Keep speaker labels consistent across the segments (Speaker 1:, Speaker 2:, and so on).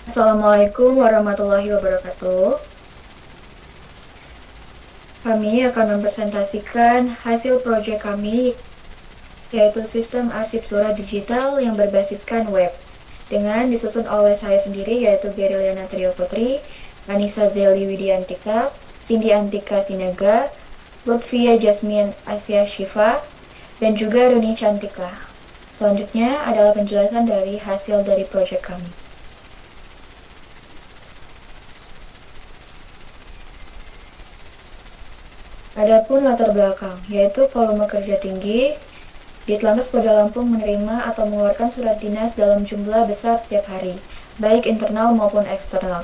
Speaker 1: Assalamualaikum warahmatullahi wabarakatuh. Kami akan mempresentasikan hasil proyek kami, yaitu sistem arsip surat digital yang berbasiskan web, dengan disusun oleh saya sendiri, yaitu Geriliana Trio Putri, Anissa Zeli Widiantika, Cindy Antika Sinaga, Lutfia Jasmine Asia Shifa, dan juga Runi Cantika. Selanjutnya adalah penjelasan dari hasil dari proyek kami. Adapun latar belakang, yaitu volume kerja tinggi, Ditlantas Polda Lampung menerima atau mengeluarkan surat dinas dalam jumlah besar setiap hari, baik internal maupun eksternal.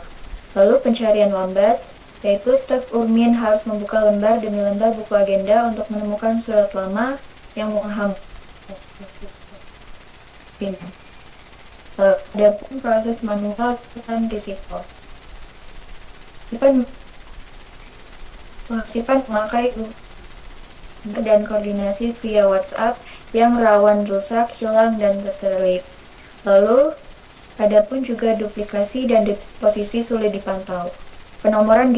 Speaker 1: Lalu pencarian lambat, yaitu staf Urmin harus membuka lembar demi lembar buku agenda untuk menemukan surat lama yang menghambat. Adapun proses manual dan risiko. Sifat memakai dan koordinasi via WhatsApp yang rawan rusak, hilang, dan terselip. Lalu, adapun juga duplikasi dan disposisi sulit dipantau. Penomoran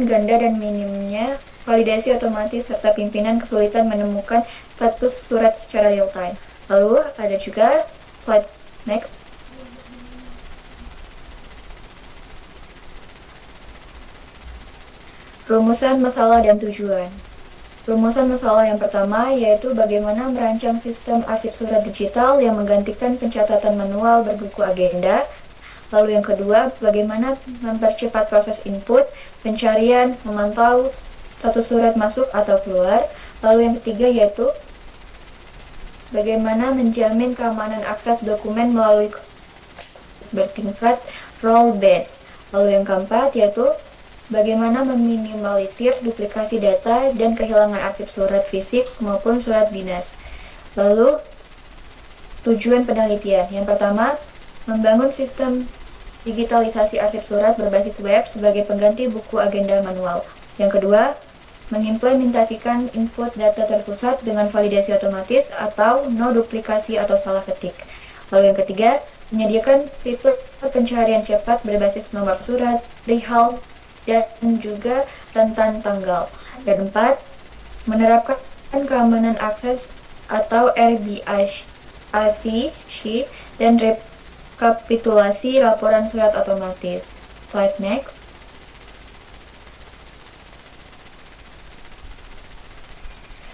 Speaker 1: ganda dan minimnya validasi otomatis serta pimpinan kesulitan menemukan status surat secara real time. Lalu, ada juga slide next. Rumusan masalah dan tujuan. Rumusan masalah yang pertama yaitu bagaimana merancang sistem arsip surat digital yang menggantikan pencatatan manual berbuku agenda. Lalu yang kedua, bagaimana mempercepat proses input, pencarian, memantau status surat masuk atau keluar. Lalu yang ketiga yaitu bagaimana menjamin keamanan akses dokumen melalui bertingkat role based. Lalu yang keempat yaitu bagaimana meminimalisir duplikasi data dan kehilangan arsip surat fisik maupun surat dinas. Lalu, tujuan penelitian. Yang pertama, membangun sistem digitalisasi arsip surat berbasis web sebagai pengganti buku agenda manual. Yang kedua, mengimplementasikan input data terpusat dengan validasi otomatis atau no duplikasi atau salah ketik. Lalu yang ketiga, menyediakan fitur pencarian cepat berbasis nomor surat, perihal, dan juga rentan tanggal. Dan 4, menerapkan keamanan akses atau RBAC dan rekapitulasi laporan surat otomatis. Slide next.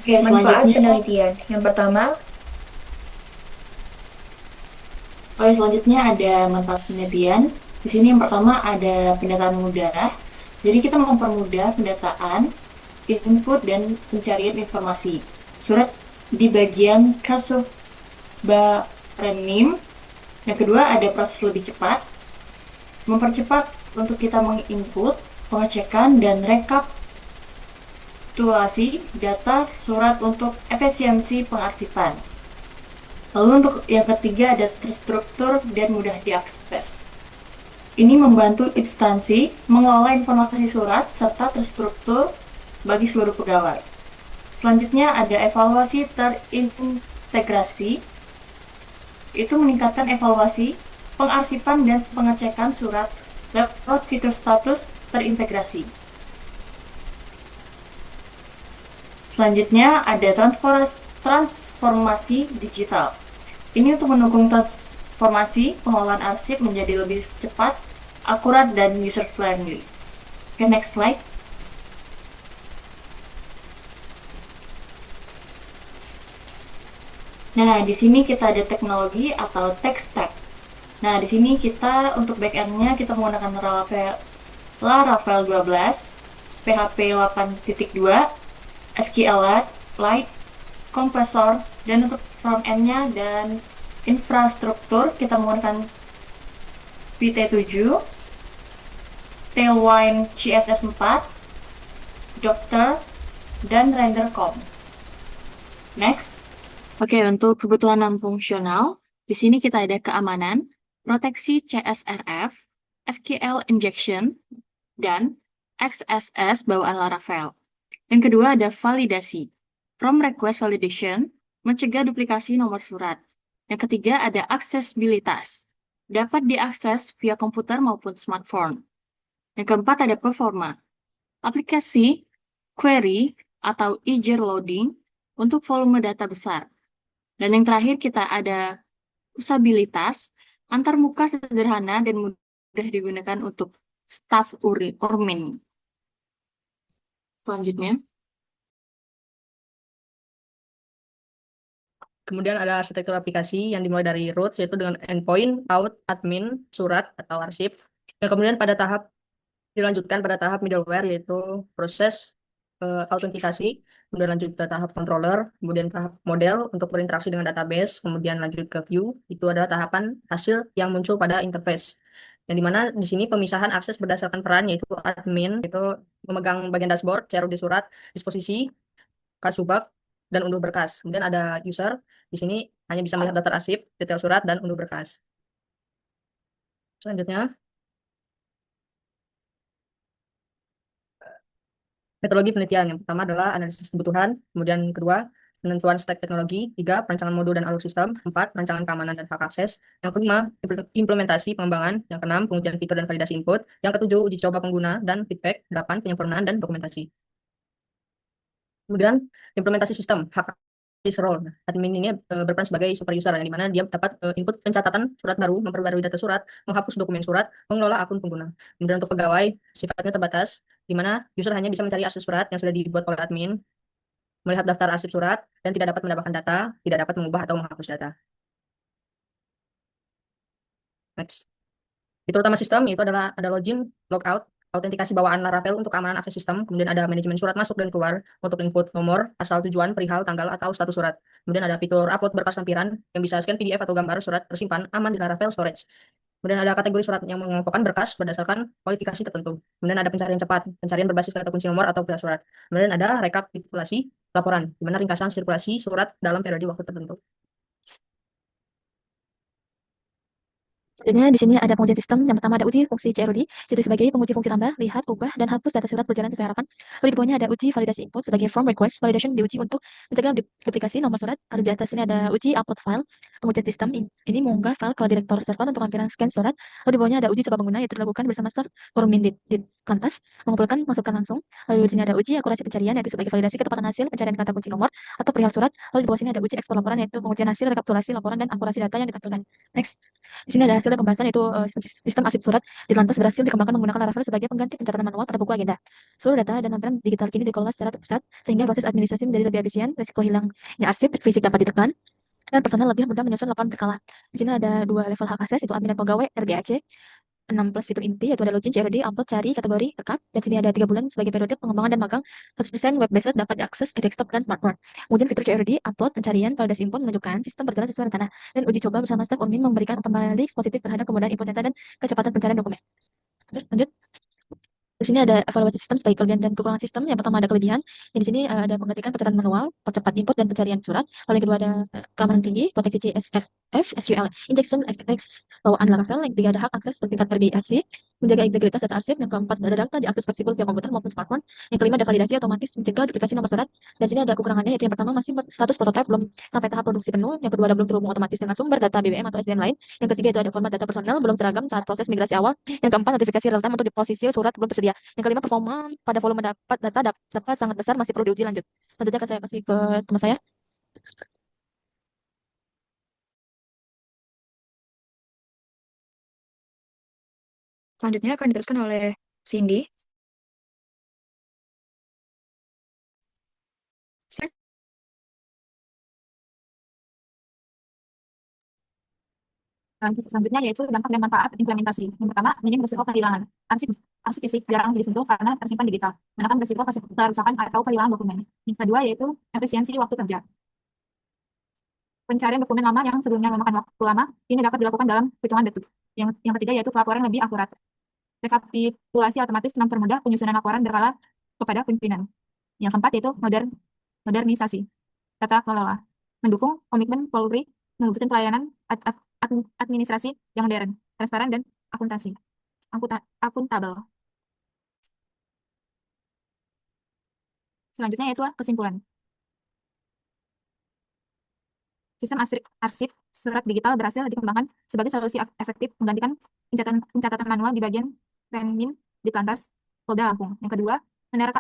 Speaker 2: Oke,
Speaker 1: Manfaat
Speaker 2: selanjutnya,
Speaker 1: penelitian. Yang pertama,
Speaker 2: ada manfaat penelitian. Di sini yang pertama ada pendataan mudah. Jadi kita mempermudah pendataan, input, dan pencarian informasi. Surat di bagian Kasobarenim. Yang kedua ada proses lebih cepat. Mempercepat untuk kita menginput, pengecekan, dan rekapitulasi data surat untuk efisiensi pengarsipan. Lalu untuk yang ketiga ada terstruktur dan mudah diakses. Ini membantu instansi mengelola informasi surat serta terstruktur bagi seluruh pegawai. Selanjutnya ada evaluasi terintegrasi. Itu meningkatkan evaluasi, pengarsipan, dan pengecekan surat lewat fitur status terintegrasi. Selanjutnya ada transformasi digital. Ini untuk mendukung transformasi pengelolaan arsip menjadi lebih cepat, akurat, dan user-friendly. Oke, next slide. Nah, di sini kita ada teknologi atau tech stack. Nah, di sini kita untuk backend-nya kita menggunakan Laravel 12, PHP 8.2, SQLite, kompresor, dan untuk front-end-nya dan infrastruktur kita menggunakan Vt7, Tailwind CSS 4, Docker, dan RenderCom. Next. Oke, untuk kebutuhan non-fungsional, di sini kita ada keamanan, proteksi CSRF, SQL injection, dan XSS bawaan Laravel. Yang kedua ada validasi, from request validation, mencegah duplikasi nomor surat. Yang ketiga ada aksesibilitas, dapat diakses via komputer maupun smartphone. Yang keempat ada performa. Aplikasi, query, atau eager loading untuk volume data besar. Dan yang terakhir kita ada usabilitas, antarmuka sederhana dan mudah digunakan untuk staf Urmin. Selanjutnya,
Speaker 3: Kemudian ada arsitektur aplikasi yang dimulai dari roots, yaitu dengan endpoint, out, admin, surat, atau arsip. Yang kemudian dilanjutkan pada tahap middleware, yaitu proses autentikasi, kemudian lanjut ke tahap controller, kemudian tahap model untuk berinteraksi dengan database, kemudian lanjut ke view, itu adalah tahapan hasil yang muncul pada interface. Yang dimana di sini pemisahan akses berdasarkan peran, yaitu admin, itu memegang bagian dashboard, CRUD surat, disposisi, kasubag, dan unduh berkas. Kemudian ada user, di sini hanya bisa melihat daftar arsip, detail surat, dan unduh berkas. Selanjutnya, metodologi penelitian. Yang pertama adalah analisis kebutuhan, kemudian kedua, penentuan stack teknologi, tiga, perancangan modul dan alur sistem, empat, perancangan keamanan dan hak akses, yang kelima, implementasi pengembangan, yang keenam, pengujian fitur dan validasi input, yang ketujuh, uji coba pengguna dan feedback, delapan, penyempurnaan dan dokumentasi. Kemudian, implementasi sistem, hak akses role. Nah, admin ini berperan sebagai super user, yang dimana dia dapat input pencatatan surat baru, memperbarui data surat, menghapus dokumen surat, mengelola akun pengguna. Kemudian untuk pegawai, sifatnya terbatas, di mana user hanya bisa mencari akses surat yang sudah dibuat oleh admin, melihat daftar arsip surat, dan tidak dapat mendapatkan data, tidak dapat mengubah atau menghapus data. Next. Fitur utama sistem itu adalah ada login, logout, autentikasi bawaan Laravel untuk keamanan akses sistem, kemudian ada manajemen surat masuk dan keluar untuk input nomor, asal tujuan, perihal, tanggal, atau status surat. Kemudian ada fitur upload berkas lampiran yang bisa scan PDF atau gambar surat tersimpan aman di Laravel storage. Kemudian ada kategori surat yang mengelompokkan berkas berdasarkan kualifikasi tertentu. Kemudian ada pencarian cepat, pencarian berbasis kata kunci nomor atau pilihan surat. Kemudian ada rekapitulasi laporan, di mana ringkasan sirkulasi surat dalam periode waktu tertentu.
Speaker 4: Selanjutnya di sini ada pengujian sistem. Yang pertama ada uji fungsi CRUD, yaitu sebagai penguji fungsi tambah, lihat, ubah, dan hapus data surat berjalan sesuai harapan. Lalu di bawahnya ada uji validasi input sebagai form request validation, diuji untuk mencegah duplikasi nomor surat. Lalu di atas ini ada uji upload file. Pengujian sistem ini mengunggah file ke direktur server untuk lampiran scan surat. Lalu di bawahnya ada uji coba pengguna, yaitu dilakukan bersama staf Urmin di Lantas, mengumpulkan masukan langsung. Lalu di sini ada uji akurasi pencarian, yaitu sebagai validasi ketepatan hasil pencarian kata kunci nomor atau perihal surat. Lalu di bawah sini ada uji ekspor laporan, yaitu pengujian hasil rekapitulasi laporan dan akurasi data yang ditampilkan. Next. Di sini ada hasil pembahasan, yaitu sistem arsip surat di Lantas berhasil dikembangkan menggunakan Laravel sebagai pengganti pencatatan manual pada buku agenda. Seluruh data dan lampiran digital kini dikelola secara terpusat sehingga proses administrasi menjadi lebih efisien, risiko hilangnya arsip fisik dapat ditekan, dan personel lebih mudah menyusun laporan berkala. Di sini ada dua level hak akses, yaitu admin dan pegawai RBAC. 6 plus fitur inti, yaitu ada login, CRD, upload, cari, kategori, rekap. Dan sini ada 3 bulan sebagai periode pengembangan dan magang. 100% web-based dapat diakses di desktop dan smartphone. Kemudian fitur CRD, upload, pencarian, validasi input menunjukkan sistem berjalan sesuai rencana. Dan uji coba bersama staf Urmin memberikan umpan balik positif terhadap kemudahan input data dan kecepatan pencarian dokumen. Lanjut. Di sini ada evaluasi sistem sebagai kelebihan dan kekurangan sistem. Yang pertama ada kelebihan. Yang di sini ada menggantikan pencatatan manual, percepat input dan pencarian surat. Lalu yang kedua ada keamanan tinggi, proteksi CSFF, SQL, injection XXX bawaan Laravel. Yang ketiga ada hak akses bertingkat RBAC, menjaga integritas data arsip. Yang keempat ada data diakses fleksibel via komputer maupun smartphone. Yang kelima ada validasi otomatis mencegah duplikasi nomor surat. Dan sini ada kekurangannya, yaitu yang pertama masih status prototipe, belum sampai tahap produksi penuh. Yang kedua ada belum terhubung otomatis dengan sumber data BBM atau SDM lain. Yang ketiga itu ada format data personel belum seragam saat proses migrasi awal. Yang keempat notifikasi real time untuk posisi surat belum tersedia. Yang kelima performa pada volume dapat sangat besar, masih perlu diuji lanjut. Selanjutnya akan saya kasih ke teman saya.
Speaker 1: Selanjutnya akan diteruskan oleh Cindy.
Speaker 5: Selanjutnya yaitu dampak dan manfaat implementasi. Yang pertama, minim risiko kehilangan. Arsip, arsip fisik jarang disentuh karena tersimpan digital, menekan risiko kerusakan atau kehilangan dokumen. Yang kedua yaitu efisiensi waktu kerja. Pencarian dokumen lama yang sebelumnya memakan waktu lama, ini dapat dilakukan dalam hitungan detik. Yang ketiga yaitu pelaporan lebih akurat. Rekapitulasi otomatis mempermudah penyusunan laporan berkala kepada pimpinan. Yang keempat yaitu modernisasi tata kelola. Mendukung komitmen Polri mewujudkan pelayanan administrasi yang modern, transparan, dan akuntabel. Selanjutnya yaitu kesimpulan. Sistem arsip surat digital berhasil dikembangkan sebagai solusi efektif menggantikan pencatatan manual di bagian Renmin di Telantas, Polda Lampung. Yang kedua,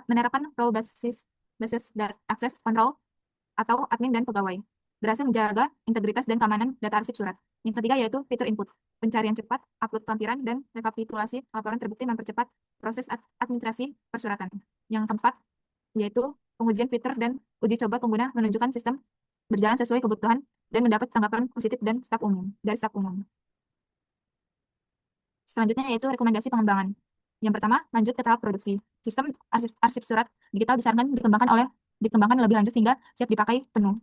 Speaker 5: menerapkan role basis access control atau admin dan pegawai. Berhasil menjaga integritas dan keamanan data arsip surat. Yang ketiga yaitu fitur input, pencarian cepat, upload lampiran, dan rekapitulasi laporan terbukti mempercepat proses administrasi persuratan. Yang keempat yaitu pengujian fitur dan uji coba pengguna menunjukkan sistem berjalan sesuai kebutuhan dan mendapat tanggapan positif dari staf umum. Selanjutnya yaitu rekomendasi pengembangan. Yang pertama, lanjut ke tahap produksi. Sistem arsip surat digital disarankan dikembangkan lebih lanjut hingga siap dipakai penuh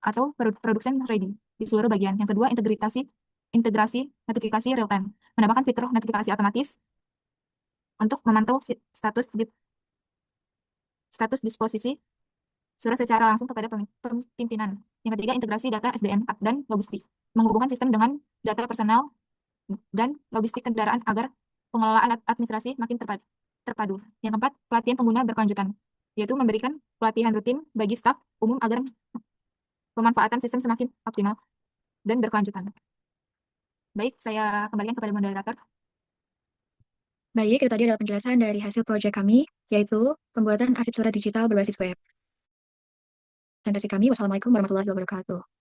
Speaker 5: atau production ready di seluruh bagian. Yang kedua, integrasi notifikasi real time. Menambahkan fitur notifikasi otomatis untuk memantau status disposisi surat secara langsung kepada pimpinan. Yang ketiga, integrasi data SDM dan logistik. Menghubungkan sistem dengan data personal dan logistik kendaraan agar pengelolaan administrasi makin terpadu. Yang keempat, pelatihan pengguna berkelanjutan, yaitu memberikan pelatihan rutin bagi staf umum agar pemanfaatan sistem semakin optimal dan berkelanjutan. Baik, saya kembalikan kepada moderator.
Speaker 1: Baik, itu tadi adalah penjelasan dari hasil proyek kami, yaitu pembuatan arsip surat digital berbasis web. Presentasi kami, wassalamualaikum warahmatullahi wabarakatuh.